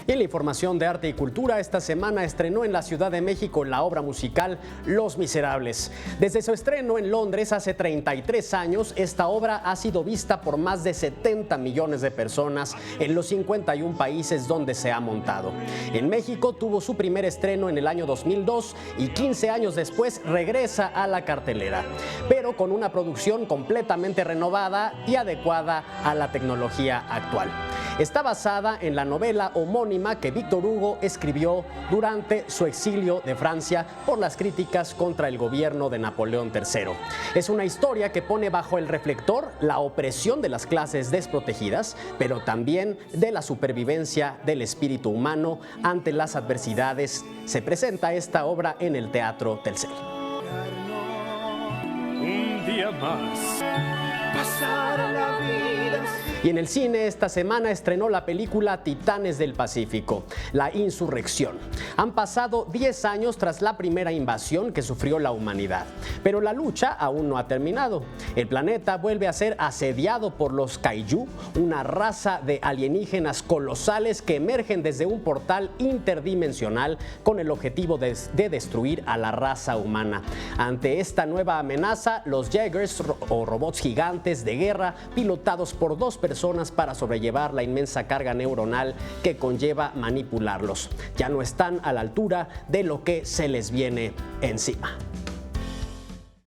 Y en la información de arte y cultura, esta semana estrenó en la Ciudad de México la obra musical Los Miserables. Desde su estreno en Londres hace 33 años, esta obra ha sido vista por más de 70 millones de personas en los 51 países donde se ha montado. En México tuvo su primer estreno en el año 2002 y 15 años después regresa a la cartelera, pero con una producción completamente renovada y adecuada a la tecnología actual. Está basada en la novela homónima que Víctor Hugo escribió durante su exilio de Francia por las críticas contra el gobierno de Napoleón III. Es una historia que pone bajo el reflector la opresión de las clases desprotegidas, pero también de la supervivencia del espíritu humano ante las adversidades. Se presenta esta obra en el Teatro Telcel. Un día más pasar la vida. Y en el cine esta semana estrenó la película Titanes del Pacífico, La Insurrección. Han pasado 10 años tras la primera invasión que sufrió la humanidad, pero la lucha aún no ha terminado. El planeta vuelve a ser asediado por los Kaiju, una raza de alienígenas colosales que emergen desde un portal interdimensional con el objetivo de destruir a la raza humana. Ante esta nueva amenaza, los Jaegers o robots gigantes de guerra pilotados por dos personas para sobrellevar la inmensa carga neuronal que conlleva manipularlos. Ya no están a la altura de lo que se les viene encima.